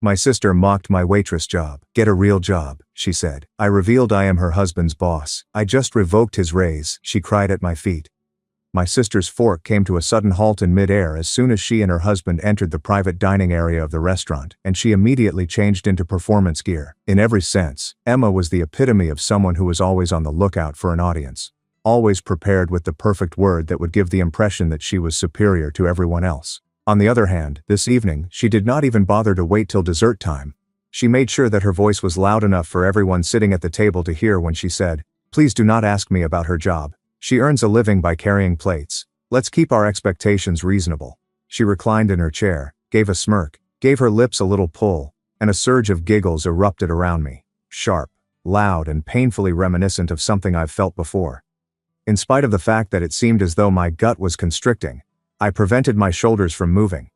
My sister mocked my waitress job. Get a real job, she said. I revealed I am her husband's boss. I just revoked his raise, she cried at my feet. My sister's fork came to a sudden halt in midair as soon as she and her husband entered the private dining area of the restaurant, and she immediately changed into performance gear. In every sense, Emma was the epitome of someone who was always on the lookout for an audience, always prepared with the perfect word that would give the impression that she was superior to everyone else. On the other hand, this evening, she did not even bother to wait till dessert time. She made sure that her voice was loud enough for everyone sitting at the table to hear when she said, "Please do not ask me about her job. She earns a living by carrying plates. Let's keep our expectations reasonable." She reclined in her chair, gave a smirk, gave her lips a little pull, and a surge of giggles erupted around me, sharp, loud, and painfully reminiscent of something I've felt before. In spite of the fact that it seemed as though my gut was constricting, I prevented my shoulders from moving.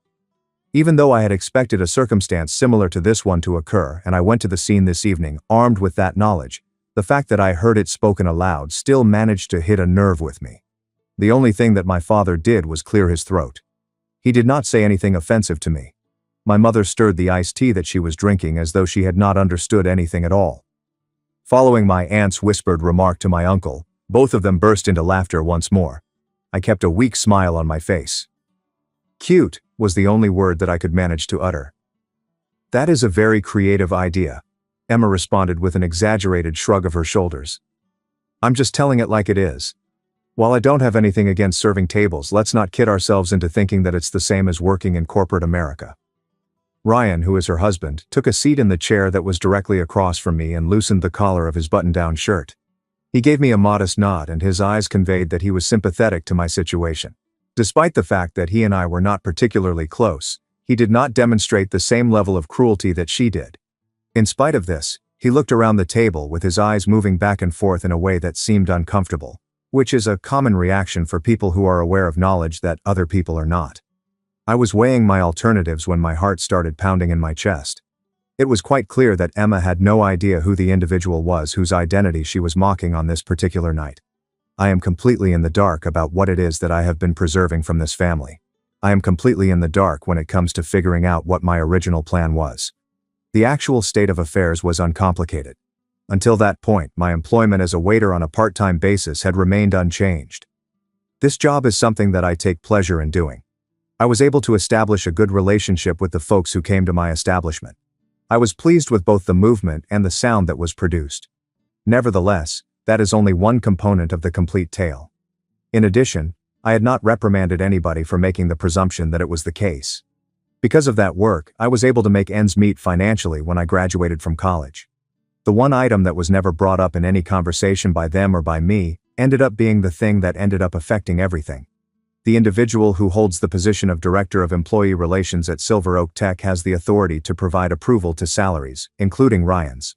Even though I had expected a circumstance similar to this one to occur and I went to the scene this evening armed with that knowledge, the fact that I heard it spoken aloud still managed to hit a nerve with me. The only thing that my father did was clear his throat. He did not say anything offensive to me. My mother stirred the iced tea that she was drinking as though she had not understood anything at all. Following my aunt's whispered remark to my uncle, both of them burst into laughter once more. I kept a weak smile on my face. "Cute," was the only word that I could manage to utter. "That is a very creative idea," Emma responded with an exaggerated shrug of her shoulders. "I'm just telling it like it is. While I don't have anything against serving tables, let's not kid ourselves into thinking that it's the same as working in corporate America." Ryan, who is her husband, took a seat in the chair that was directly across from me and loosened the collar of his button-down shirt. He gave me a modest nod and his eyes conveyed that he was sympathetic to my situation. Despite the fact that he and I were not particularly close, he did not demonstrate the same level of cruelty that she did. In spite of this, he looked around the table with his eyes moving back and forth in a way that seemed uncomfortable, which is a common reaction for people who are aware of knowledge that other people are not. I was weighing my alternatives when my heart started pounding in my chest. It was quite clear that Emma had no idea who the individual was whose identity she was mocking on this particular night. I am completely in the dark about what it is that I have been preserving from this family. I am completely in the dark when it comes to figuring out what my original plan was. The actual state of affairs was uncomplicated. Until that point, my employment as a waiter on a part-time basis had remained unchanged. This job is something that I take pleasure in doing. I was able to establish a good relationship with the folks who came to my establishment. I was pleased with both the movement and the sound that was produced. Nevertheless, that is only one component of the complete tale. In addition, I had not reprimanded anybody for making the presumption that it was the case. Because of that work, I was able to make ends meet financially when I graduated from college. The one item that was never brought up in any conversation by them or by me ended up being the thing that ended up affecting everything. The individual who holds the position of Director of Employee Relations at Silver Oak Tech has the authority to provide approval to salaries, including Ryan's.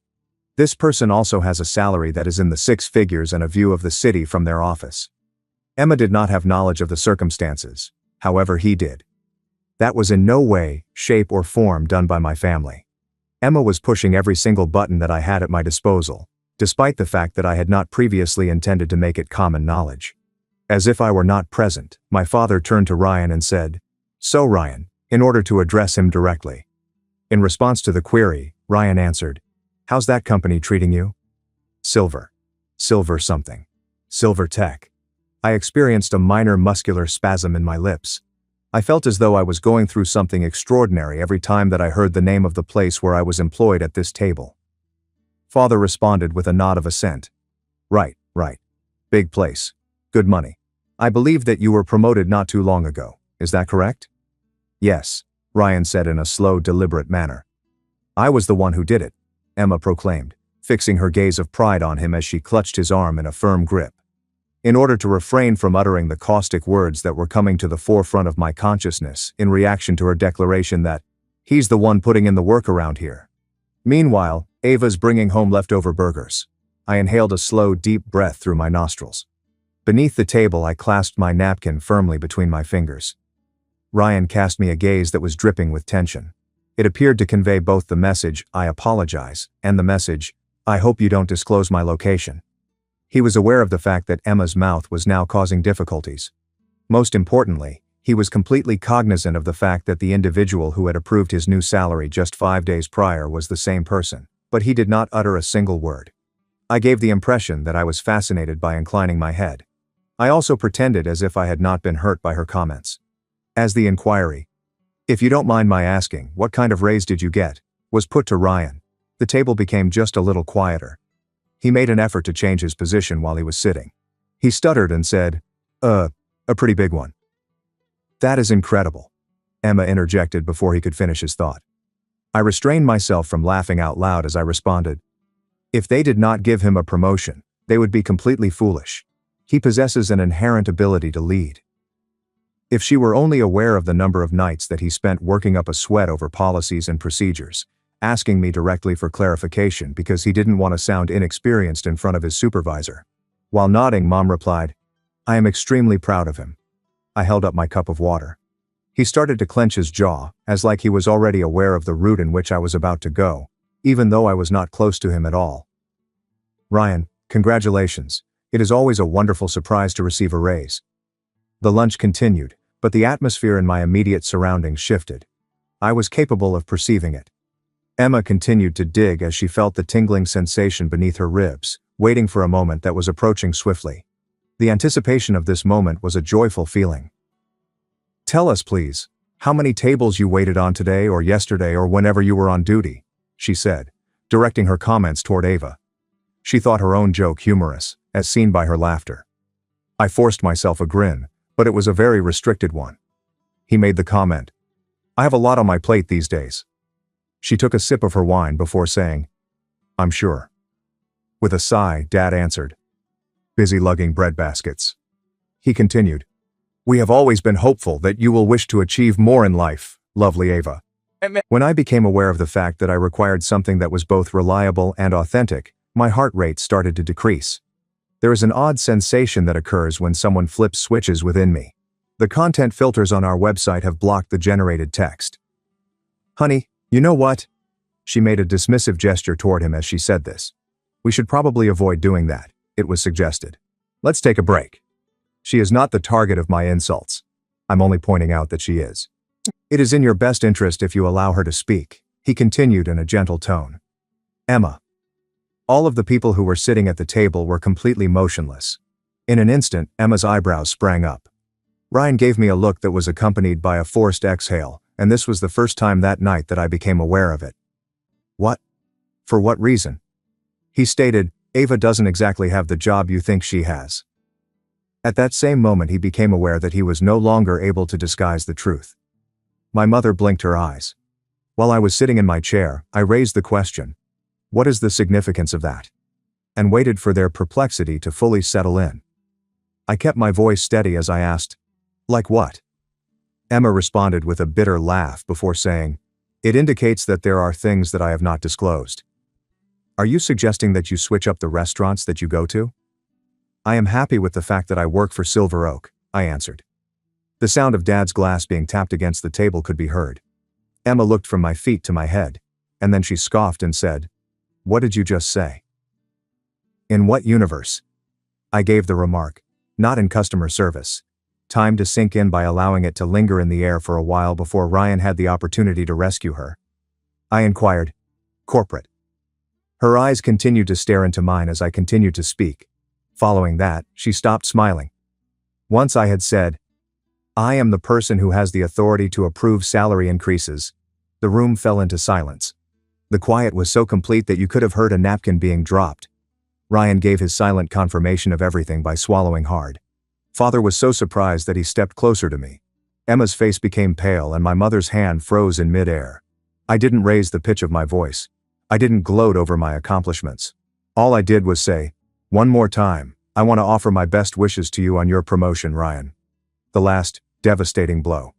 This person also has a salary that is in the six figures and a view of the city from their office. Emma did not have knowledge of the circumstances, however he did. That was in no way, shape or form done by my family. Emma was pushing every single button that I had at my disposal, despite the fact that I had not previously intended to make it common knowledge. As if I were not present, my father turned to Ryan and said, "So Ryan," in order to address him directly. In response to the query, Ryan answered, "How's that company treating you?" Silver something. Silver Tech. I experienced a minor muscular spasm in my lips. I felt as though I was going through something extraordinary every time that I heard the name of the place where I was employed at this table. Father responded with a nod of assent. Right. Big place. Good money. I believe that you were promoted not too long ago. Is that correct? Yes, Ryan said in a slow, deliberate manner. I was the one who did it, Emma proclaimed, fixing her gaze of pride on him as she clutched his arm in a firm grip. In order to refrain from uttering the caustic words that were coming to the forefront of my consciousness in reaction to her declaration that, he's the one putting in the work around here. Meanwhile, Ava's bringing home leftover burgers. I inhaled a slow, deep breath through my nostrils. Beneath the table I clasped my napkin firmly between my fingers. Ryan cast me a gaze that was dripping with tension. It appeared to convey both the message, "I apologize," and the message, "I hope you don't disclose my location." He was aware of the fact that Emma's mouth was now causing difficulties. Most importantly, He was completely cognizant of the fact that the individual who had approved his new salary just 5 days prior was the same person, but he did not utter a single word. I gave the impression that I was fascinated by inclining my head. I also pretended as if I had not been hurt by her comments. As the inquiry, "If you don't mind my asking, what kind of raise did you get?" was put to Ryan, the table became just a little quieter. He made an effort to change his position while he was sitting. He stuttered and said, a pretty big one." "That is incredible," Emma interjected before he could finish his thought. I restrained myself from laughing out loud as I responded, "If they did not give him a promotion, they would be completely foolish. He possesses an inherent ability to lead." If she were only aware of the number of nights that he spent working up a sweat over policies and procedures, asking me directly for clarification because he didn't want to sound inexperienced in front of his supervisor. While nodding, Mom replied, "I am extremely proud of him." I held up my cup of water. He started to clench his jaw, as like he was already aware of the route in which I was about to go, even though I was not close to him at all. "Ryan, congratulations. It is always a wonderful surprise to receive a raise." The lunch continued, but the atmosphere in my immediate surroundings shifted. I was capable of perceiving it. Emma continued to dig as she felt the tingling sensation beneath her ribs, waiting for a moment that was approaching swiftly. The anticipation of this moment was a joyful feeling. "Tell us, please, how many tables you waited on today or yesterday or whenever you were on duty," she said, directing her comments toward Ava. She thought her own joke humorous, as seen by her laughter. I forced myself a grin, but it was a very restricted one. He made the comment, "I have a lot on my plate these days." She took a sip of her wine before saying, "I'm sure." With a sigh, Dad answered, "Busy lugging bread baskets." He continued, "We have always been hopeful that you will wish to achieve more in life, lovely Ava." When I became aware of the fact that I required something that was both reliable and authentic, my heart rate started to decrease. There is an odd sensation that occurs when someone flips switches within me. The content filters on our website have blocked the generated text. "Honey, you know what?" She made a dismissive gesture toward him as she said this. "We should probably avoid doing that," it was suggested. "Let's take a break." She is not the target of my insults. I'm only pointing out that she is. "It is in your best interest if you allow her to speak," he continued in a gentle tone. "Emma." All of the people who were sitting at the table were completely motionless. In an instant, Emma's eyebrows sprang up. Ryan gave me a look that was accompanied by a forced exhale, and this was the first time that night that I became aware of it. "What? For what reason?" He stated, "Ava doesn't exactly have the job you think she has." At that same moment he became aware that he was no longer able to disguise the truth. My mother blinked her eyes. While I was sitting in my chair, I raised the question, "What is the significance of that?" and waited for their perplexity to fully settle in. I kept my voice steady as I asked, "Like what?" Emma responded with a bitter laugh before saying, "It indicates that there are things that I have not disclosed." "Are you suggesting that you switch up the restaurants that you go to?" "I am happy with the fact that I work for Silver Oak," I answered. The sound of Dad's glass being tapped against the table could be heard. Emma looked from my feet to my head, and then she scoffed and said, "What did you just say?" "In what universe?" I gave the remark, "Not in customer service." Time to sink in by allowing it to linger in the air for a while before Ryan had the opportunity to rescue her. I inquired, "Corporate?" Her eyes continued to stare into mine as I continued to speak. Following that, she stopped smiling. Once I had said, "I am the person who has the authority to approve salary increases," the room fell into silence. The quiet was so complete that you could have heard a napkin being dropped. Ryan gave his silent confirmation of everything by swallowing hard. Father was so surprised that he stepped closer to me. Emma's face became pale and my mother's hand froze in mid-air. I didn't raise the pitch of my voice. I didn't gloat over my accomplishments. All I did was say, "One more time, I want to offer my best wishes to you on your promotion, Ryan." The last, devastating blow.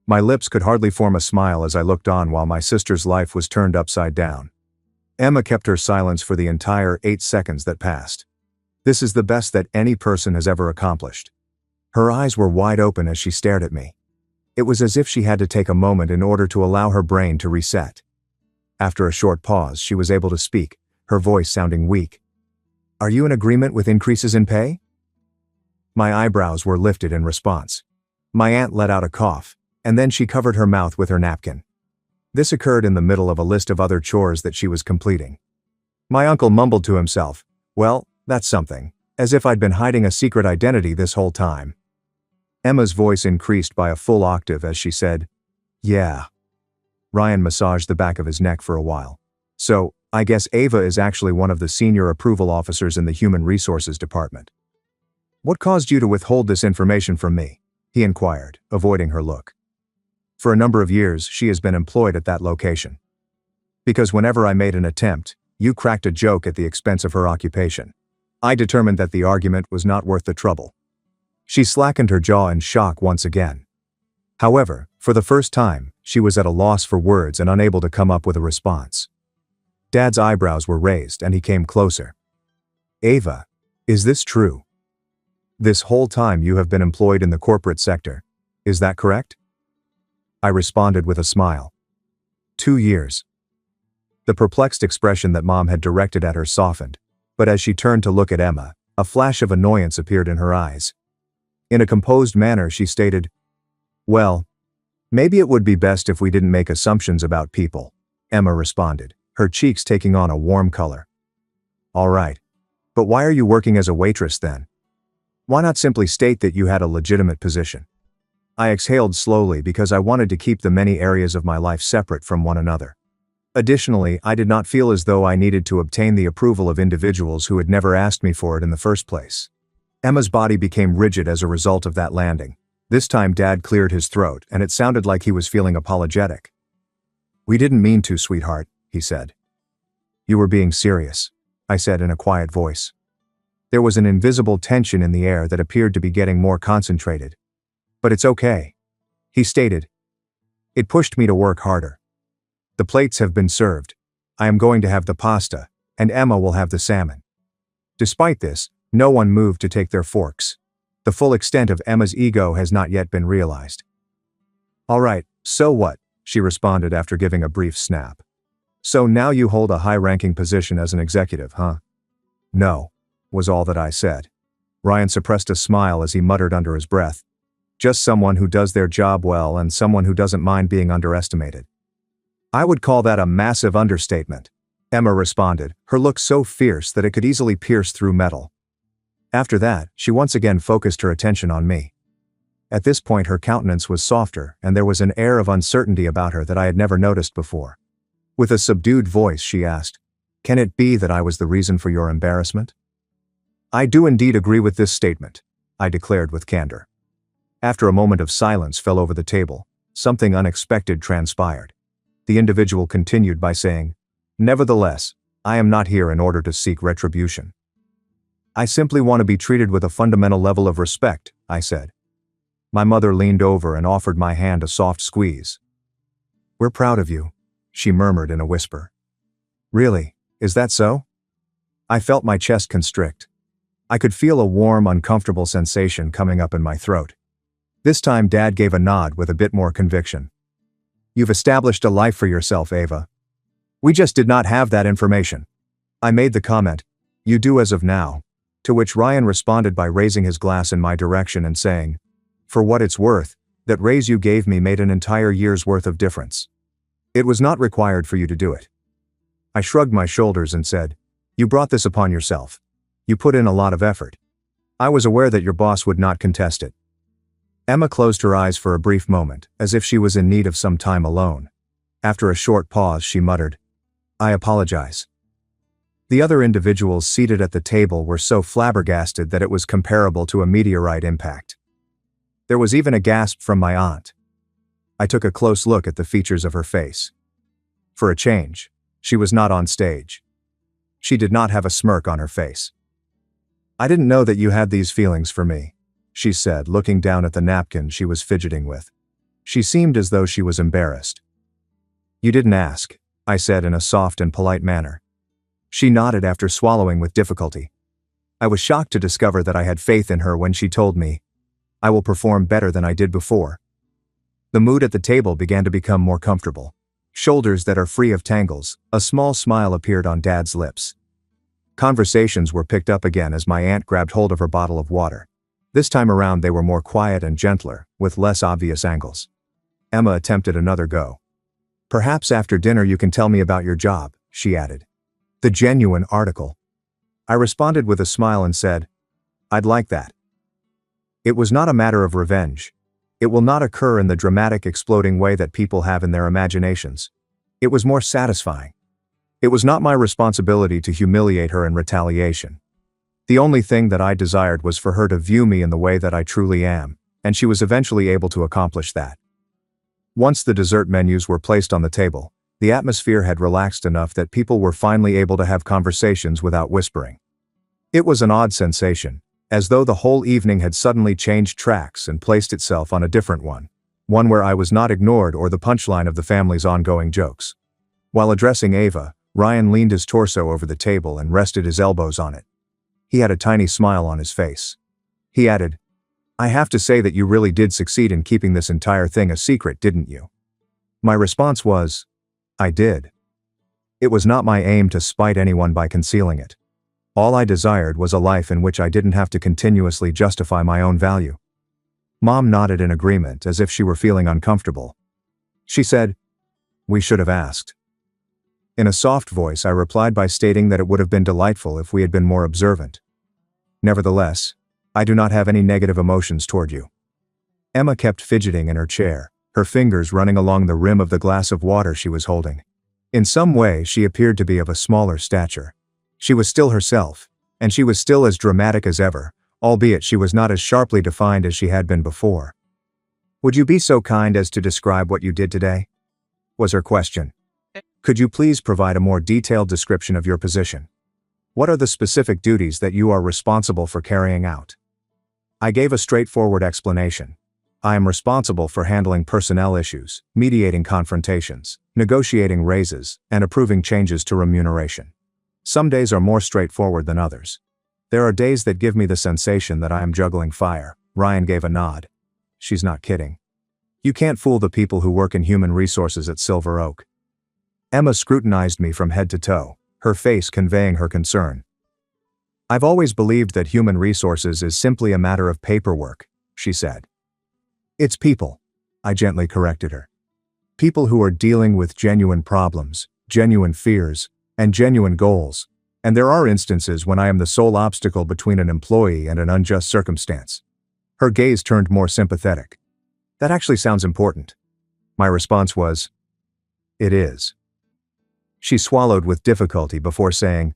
My lips could hardly form a smile as I looked on while my sister's life was turned upside down. Emma kept her silence for the entire 8 seconds that passed. This is the best that any person has ever accomplished. Her eyes were wide open as she stared at me. It was as if she had to take a moment in order to allow her brain to reset. After a short pause, she was able to speak, her voice sounding weak. "Are you in agreement with increases in pay?" My eyebrows were lifted in response. My aunt let out a cough, and then she covered her mouth with her napkin. This occurred in the middle of a list of other chores that she was completing. My uncle mumbled to himself, "Well, that's something," as if I'd been hiding a secret identity this whole time. Emma's voice increased by a full octave as she said, "Yeah." Ryan massaged the back of his neck for a while. "So, I guess Ava is actually one of the senior approval officers in the Human Resources Department. What caused you to withhold this information from me?" he inquired, avoiding her look. "For a number of years, she has been employed at that location. Because whenever I made an attempt, you cracked a joke at the expense of her occupation. I determined that the argument was not worth the trouble." She slackened her jaw in shock once again. However, for the first time, she was at a loss for words and unable to come up with a response. Dad's eyebrows were raised and he came closer. "Ava, is this true? This whole time you have been employed in the corporate sector, is that correct?" I responded with a smile. 2 years. The perplexed expression that Mom had directed at her softened, but as she turned to look at Emma, a flash of annoyance appeared in her eyes. In a composed manner she stated, "Well, maybe it would be best if we didn't make assumptions about people," Emma responded, her cheeks taking on a warm color. "All right. But why are you working as a waitress then? Why not simply state that you had a legitimate position?" I exhaled slowly because I wanted to keep the many areas of my life separate from one another. Additionally, I did not feel as though I needed to obtain the approval of individuals who had never asked me for it in the first place. Emma's body became rigid as a result of that landing. This time Dad cleared his throat and it sounded like he was feeling apologetic. "We didn't mean to, sweetheart," he said. "You were being serious," I said in a quiet voice. There was an invisible tension in the air that appeared to be getting more concentrated. "But it's okay," he stated. It pushed me to work harder. "The plates have been served. I am going to have the pasta, and Emma will have the salmon." Despite this, no one moved to take their forks. The full extent of Emma's ego has not yet been realized. "All right, so what?" she responded after giving a brief snap. "So now you hold a high-ranking position as an executive, huh?" "No," was all that I said. Ryan suppressed a smile as he muttered under his breath. "Just someone who does their job well and someone who doesn't mind being underestimated." "I would call that a massive understatement," Emma responded, her look so fierce that it could easily pierce through metal. After that, she once again focused her attention on me. At this point her countenance was softer and there was an air of uncertainty about her that I had never noticed before. With a subdued voice she asked, "Can it be that I was the reason for your embarrassment?" "I do indeed agree with this statement," I declared with candor. After a moment of silence fell over the table, something unexpected transpired. The individual continued by saying, "Nevertheless, I am not here in order to seek retribution. I simply want to be treated with a fundamental level of respect," I said. My mother leaned over and offered my hand a soft squeeze. "We're proud of you," she murmured in a whisper. "Really, is that so?" I felt my chest constrict. I could feel a warm, uncomfortable sensation coming up in my throat. This time Dad gave a nod with a bit more conviction. "You've established a life for yourself, Ava. We just did not have that information." I made the comment, "You do as of now," to which Ryan responded by raising his glass in my direction and saying, "For what it's worth, that raise you gave me made an entire year's worth of difference. It was not required for you to do it." I shrugged my shoulders and said, "You brought this upon yourself. You put in a lot of effort. I was aware that your boss would not contest it." Emma closed her eyes for a brief moment, as if she was in need of some time alone. After a short pause she muttered, "I apologize." The other individuals seated at the table were so flabbergasted that it was comparable to a meteorite impact. There was even a gasp from my aunt. I took a close look at the features of her face. For a change, she was not on stage. She did not have a smirk on her face. "I didn't know that you had these feelings for me," she said, looking down at the napkin she was fidgeting with. She seemed as though she was embarrassed. "You didn't ask," I said in a soft and polite manner. She nodded after swallowing with difficulty. I was shocked to discover that I had faith in her when she told me, "I will perform better than I did before." The mood at the table began to become more comfortable. Shoulders that are free of tangles, a small smile appeared on Dad's lips. Conversations were picked up again as my aunt grabbed hold of her bottle of water. This time around they were more quiet and gentler, with less obvious angles. Emma attempted another go. "Perhaps after dinner you can tell me about your job," she added. "The genuine article." I responded with a smile and said, "I'd like that." It was not a matter of revenge. It will not occur in the dramatic exploding way that people have in their imaginations. It was more satisfying. It was not my responsibility to humiliate her in retaliation. The only thing that I desired was for her to view me in the way that I truly am, and she was eventually able to accomplish that. Once the dessert menus were placed on the table, the atmosphere had relaxed enough that people were finally able to have conversations without whispering. It was an odd sensation, as though the whole evening had suddenly changed tracks and placed itself on a different one where I was not ignored or the punchline of the family's ongoing jokes. While addressing Ava, Ryan leaned his torso over the table and rested his elbows on it. He had a tiny smile on his face. He added, "I have to say that you really did succeed in keeping this entire thing a secret, didn't you?" My response was, "I did." It was not my aim to spite anyone by concealing it. All I desired was a life in which I didn't have to continuously justify my own value. Mom nodded in agreement as if she were feeling uncomfortable. She said, "We should have asked." In a soft voice I replied by stating that it would have been delightful if we had been more observant. Nevertheless, I do not have any negative emotions toward you. Emma kept fidgeting in her chair, her fingers running along the rim of the glass of water she was holding. In some way she appeared to be of a smaller stature. She was still herself, and she was still as dramatic as ever, albeit she was not as sharply defined as she had been before. "Would you be so kind as to describe what you did today?" was her question. "Could you please provide a more detailed description of your position? What are the specific duties that you are responsible for carrying out?" I gave a straightforward explanation. I am responsible for handling personnel issues, mediating confrontations, negotiating raises, and approving changes to remuneration. Some days are more straightforward than others. There are days that give me the sensation that I am juggling fire. Ryan gave a nod. She's not kidding. You can't fool the people who work in human resources at Silver Oak. Emma scrutinized me from head to toe, her face conveying her concern. "I've always believed that human resources is simply a matter of paperwork," she said. "It's people," I gently corrected her. "People who are dealing with genuine problems, genuine fears, and genuine goals, and there are instances when I am the sole obstacle between an employee and an unjust circumstance." Her gaze turned more sympathetic. "That actually sounds important." My response was, "It is." She swallowed with difficulty before saying,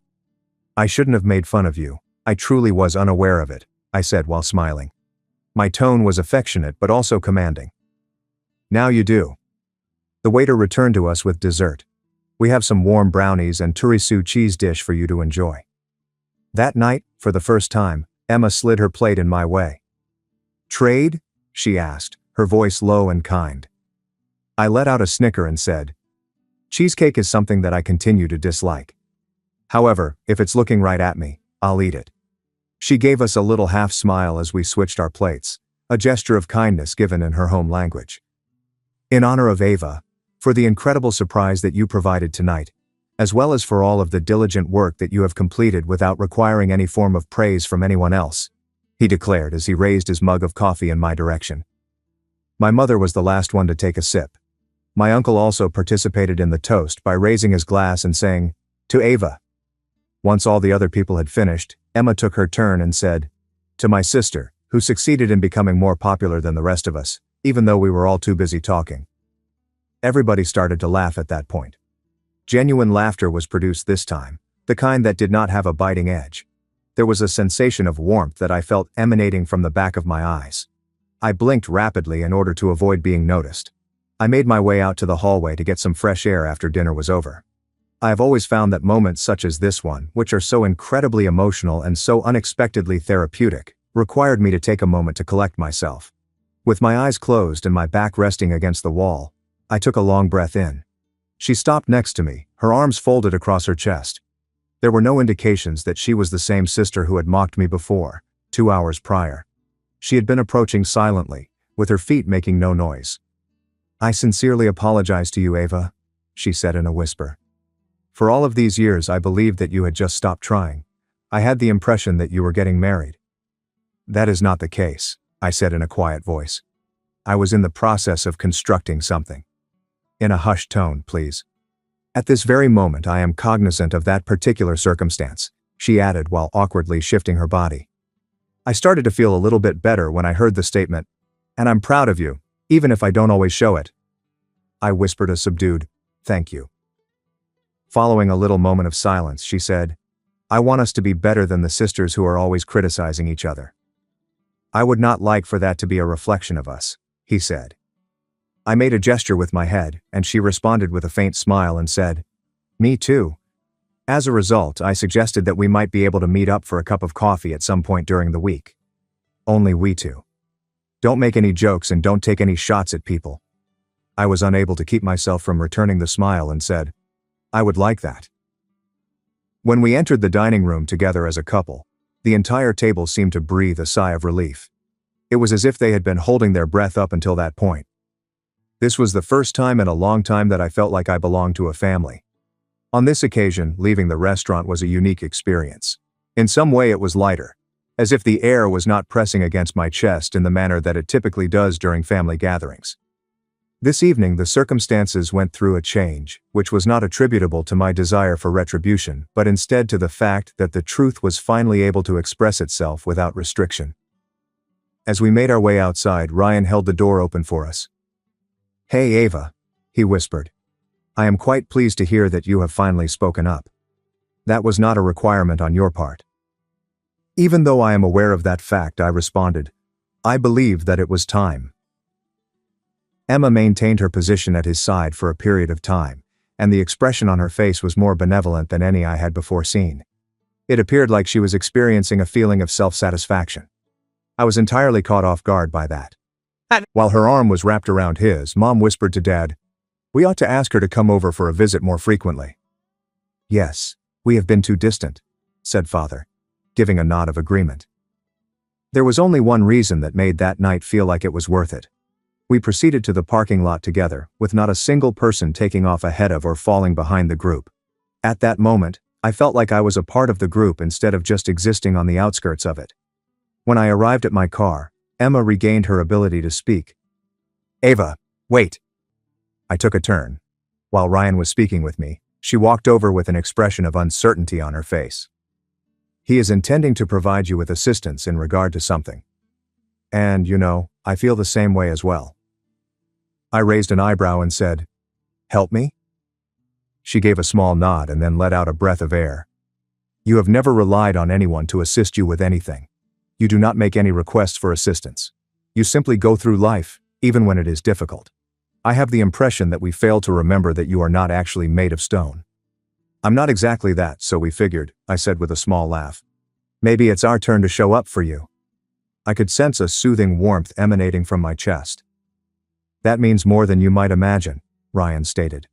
"I shouldn't have made fun of you. I truly was unaware of it," I said while smiling. My tone was affectionate but also commanding. "Now you do." The waiter returned to us with dessert. "We have some warm brownies and tiramisu cheese dish for you to enjoy." That night, for the first time, Emma slid her plate in my way. "Trade?" she asked, her voice low and kind. I let out a snicker and said, "Cheesecake is something that I continue to dislike. However, if it's looking right at me, I'll eat it." She gave us a little half smile as we switched our plates, a gesture of kindness given in her home language. "In honor of Ava, for the incredible surprise that you provided tonight, as well as for all of the diligent work that you have completed without requiring any form of praise from anyone else," he declared as he raised his mug of coffee in my direction. My mother was the last one to take a sip. My uncle also participated in the toast by raising his glass and saying, "To Ava." Once all the other people had finished, Emma took her turn and said, "To my sister, who succeeded in becoming more popular than the rest of us, even though we were all too busy talking." Everybody started to laugh at that point. Genuine laughter was produced this time, the kind that did not have a biting edge. There was a sensation of warmth that I felt emanating from the back of my eyes. I blinked rapidly in order to avoid being noticed. I made my way out to the hallway to get some fresh air after dinner was over. I have always found that moments such as this one, which are so incredibly emotional and so unexpectedly therapeutic, required me to take a moment to collect myself. With my eyes closed and my back resting against the wall, I took a long breath in. She stopped next to me, her arms folded across her chest. There were no indications that she was the same sister who had mocked me before, 2 hours prior. She had been approaching silently, with her feet making no noise. "I sincerely apologize to you, Ava," she said in a whisper. "For all of these years I believed that you had just stopped trying. I had the impression that you were getting married." That is not the case, I said in a quiet voice. I was in the process of constructing something. In a hushed tone, please. At this very moment I am cognizant of that particular circumstance, she added while awkwardly shifting her body. I started to feel a little bit better when I heard the statement, and I'm proud of you, even if I don't always show it. I whispered a subdued, thank you. Following a little moment of silence, she said, I want us to be better than the sisters who are always criticizing each other. I would not like for that to be a reflection of us, he said. I made a gesture with my head, and she responded with a faint smile and said, me too. As a result, I suggested that we might be able to meet up for a cup of coffee at some point during the week. Only we two. Don't make any jokes and don't take any shots at people. I was unable to keep myself from returning the smile and said, I would like that. When we entered the dining room together as a couple, the entire table seemed to breathe a sigh of relief. It was as if they had been holding their breath up until that point. This was the first time in a long time that I felt like I belonged to a family. On this occasion, leaving the restaurant was a unique experience. In some way it was lighter, as if the air was not pressing against my chest in the manner that it typically does during family gatherings. This evening the circumstances went through a change, which was not attributable to my desire for retribution, but instead to the fact that the truth was finally able to express itself without restriction. As we made our way outside, Ryan held the door open for us. Hey Ava, he whispered. I am quite pleased to hear that you have finally spoken up. That was not a requirement on your part. Even though I am aware of that fact, I responded, I believe that it was time. Emma maintained her position at his side for a period of time, and the expression on her face was more benevolent than any I had before seen. It appeared like she was experiencing a feeling of self-satisfaction. I was entirely caught off guard by that. While her arm was wrapped around his, Mom whispered to Dad, we ought to ask her to come over for a visit more frequently. Yes, we have been too distant, said Father, giving a nod of agreement. There was only one reason that made that night feel like it was worth it. We proceeded to the parking lot together, with not a single person taking off ahead of or falling behind the group. At that moment, I felt like I was a part of the group instead of just existing on the outskirts of it. When I arrived at my car, Emma regained her ability to speak. Ava, wait. I took a turn. While Ryan was speaking with me, she walked over with an expression of uncertainty on her face. He is intending to provide you with assistance in regard to something. And, I feel the same way as well. I raised an eyebrow and said, help me? She gave a small nod and then let out a breath of air. You have never relied on anyone to assist you with anything. You do not make any requests for assistance. You simply go through life, even when it is difficult. I have the impression that we fail to remember that you are not actually made of stone. I'm not exactly that, so we figured, I said with a small laugh. Maybe it's our turn to show up for you. I could sense a soothing warmth emanating from my chest. That means more than you might imagine, Ryan stated.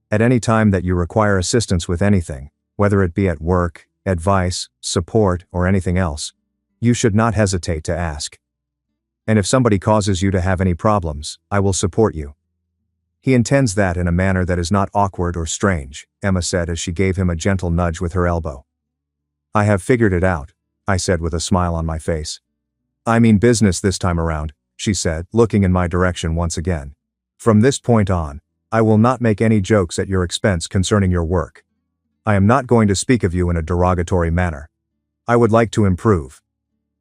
At any time that you require assistance with anything, whether it be at work, advice, support, or anything else, you should not hesitate to ask. And if somebody causes you to have any problems, I will support you. He intends that in a manner that is not awkward or strange, Emma said as she gave him a gentle nudge with her elbow. I have figured it out, I said with a smile on my face. I mean business this time around, she said, looking in my direction once again. From this point on, I will not make any jokes at your expense concerning your work. I am not going to speak of you in a derogatory manner. I would like to improve.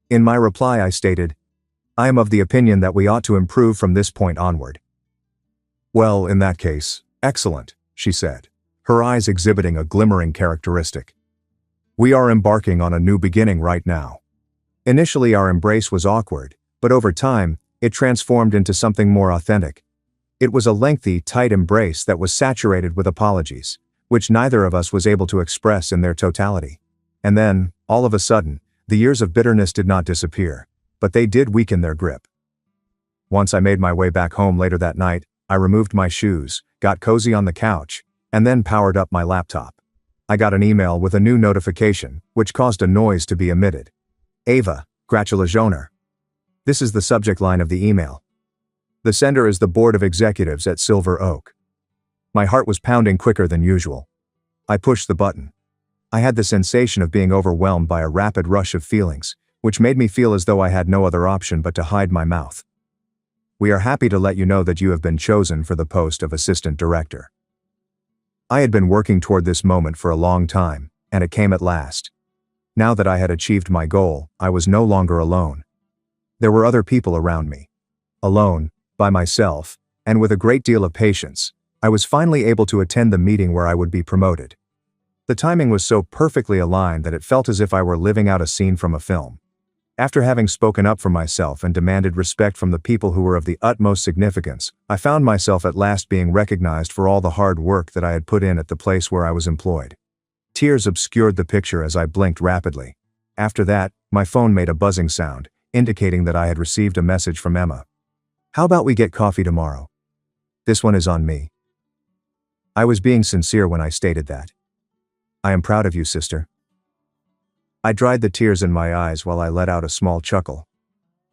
In my reply I stated, I am of the opinion that we ought to improve from this point onward. Well, in that case, excellent, she said, her eyes exhibiting a glimmering characteristic. We are embarking on a new beginning right now. Initially our embrace was awkward, but over time, it transformed into something more authentic. It was a lengthy, tight embrace that was saturated with apologies, which neither of us was able to express in their totality. And then, all of a sudden, the years of bitterness did not disappear, but they did weaken their grip. Once I made my way back home later that night, I removed my shoes, got cozy on the couch, and then powered up my laptop. I got an email with a new notification, which caused a noise to be emitted. Ava, gratulationer. This is the subject line of the email. The sender is the Board of Executives at Silver Oak. My heart was pounding quicker than usual. I pushed the button. I had the sensation of being overwhelmed by a rapid rush of feelings, which made me feel as though I had no other option but to hide my mouth. We are happy to let you know that you have been chosen for the post of assistant director. I had been working toward this moment for a long time, and it came at last. Now that I had achieved my goal, I was no longer alone. There were other people around me. Alone, by myself, and with a great deal of patience, I was finally able to attend the meeting where I would be promoted. The timing was so perfectly aligned that it felt as if I were living out a scene from a film. After having spoken up for myself and demanded respect from the people who were of the utmost significance, I found myself at last being recognized for all the hard work that I had put in at the place where I was employed. Tears obscured the picture as I blinked rapidly. After that, my phone made a buzzing sound, indicating that I had received a message from Emma. How about we get coffee tomorrow? This one is on me. I was being sincere when I stated that. I am proud of you, sister. I dried the tears in my eyes while I let out a small chuckle.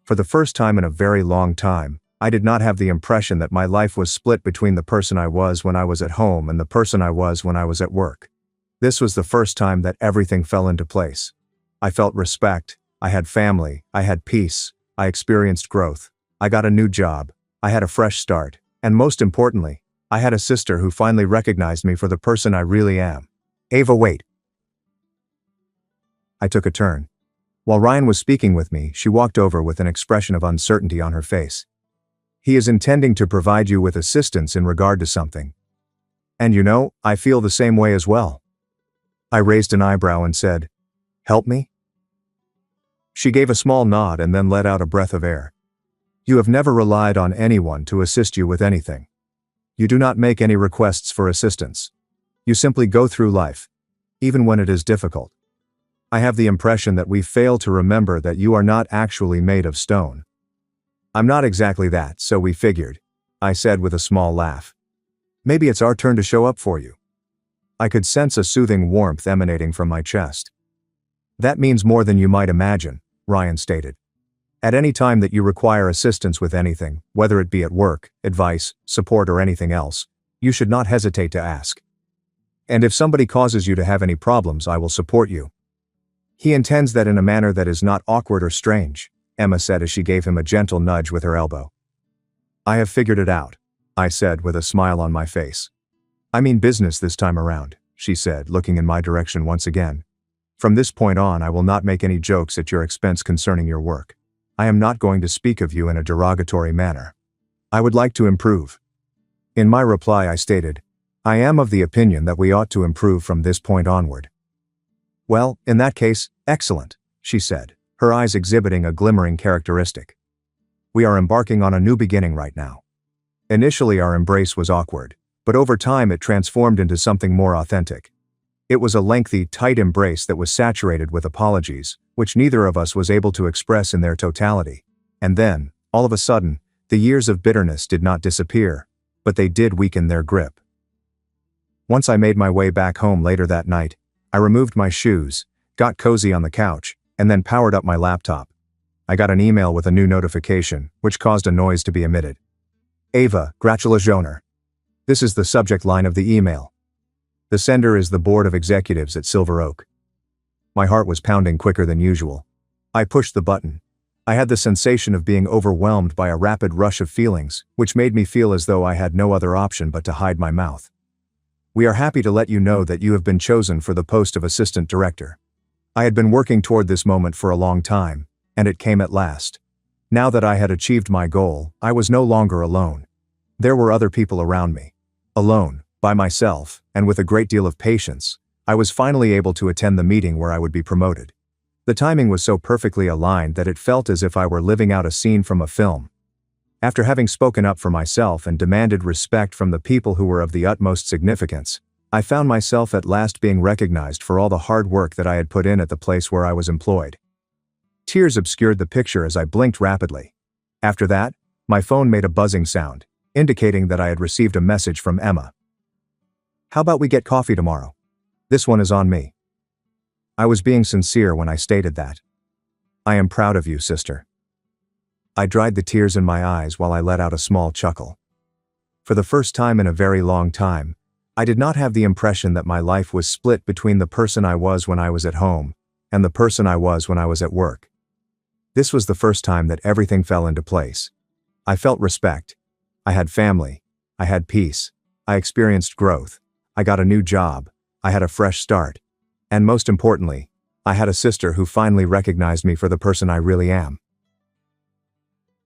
For the first time in a very long time, I did not have the impression that my life was split between the person I was when I was at home and the person I was when I was at work. This was the first time that everything fell into place. I felt respect, I had family, I had peace, I experienced growth, I got a new job, I had a fresh start, and most importantly, I had a sister who finally recognized me for the person I really am. Ava, wait. I took a turn. While Ryan was speaking with me, she walked over with an expression of uncertainty on her face. He is intending to provide you with assistance in regard to something. And you know, I feel the same way as well. I raised an eyebrow and said, help me? She gave a small nod and then let out a breath of air. You have never relied on anyone to assist you with anything. You do not make any requests for assistance. You simply go through life, even when it is difficult. I have the impression that we fail to remember that you are not actually made of stone. I'm not exactly that, so we figured, I said with a small laugh. Maybe it's our turn to show up for you. I could sense a soothing warmth emanating from my chest. That means more than you might imagine, Ryan stated. At any time that you require assistance with anything, whether it be at work, advice, support or anything else, you should not hesitate to ask. And if somebody causes you to have any problems, I will support you. He intends that in a manner that is not awkward or strange, Emma said as she gave him a gentle nudge with her elbow. I have figured it out, I said with a smile on my face. I mean business this time around, she said, looking in my direction once again. From this point on, I will not make any jokes at your expense concerning your work. I am not going to speak of you in a derogatory manner. I would like to improve. In my reply, I stated, I am of the opinion that we ought to improve from this point onward. Well, in that case, excellent, she said, her eyes exhibiting a glimmering characteristic. We are embarking on a new beginning right now. Initially our embrace was awkward, but over time it transformed into something more authentic. It was a lengthy, tight embrace that was saturated with apologies, which neither of us was able to express in their totality. And then, all of a sudden, the years of bitterness did not disappear, but they did weaken their grip. Once I made my way back home later that night, I removed my shoes, got cozy on the couch, and then powered up my laptop. I got an email with a new notification, which caused a noise to be emitted. Ava, gratulationer. This is the subject line of the email. The sender is the Board of Executives at Silver Oak. My heart was pounding quicker than usual. I pushed the button. I had the sensation of being overwhelmed by a rapid rush of feelings, which made me feel as though I had no other option but to hide my mouth. We are happy to let you know that you have been chosen for the post of assistant director. I had been working toward this moment for a long time, and it came at last. Now that I had achieved my goal, I was no longer alone. There were other people around me. Alone, by myself, and with a great deal of patience, I was finally able to attend the meeting where I would be promoted. The timing was so perfectly aligned that it felt as if I were living out a scene from a film. After having spoken up for myself and demanded respect from the people who were of the utmost significance, I found myself at last being recognized for all the hard work that I had put in at the place where I was employed. Tears obscured the picture as I blinked rapidly. After that, my phone made a buzzing sound, indicating that I had received a message from Emma. How about we get coffee tomorrow? This one is on me. I was being sincere when I stated that. I am proud of you, sister. I dried the tears in my eyes while I let out a small chuckle. For the first time in a very long time, I did not have the impression that my life was split between the person I was when I was at home and the person I was when I was at work. This was the first time that everything fell into place. I felt respect. I had family. I had peace. I experienced growth. I got a new job. I had a fresh start. And most importantly, I had a sister who finally recognized me for the person I really am.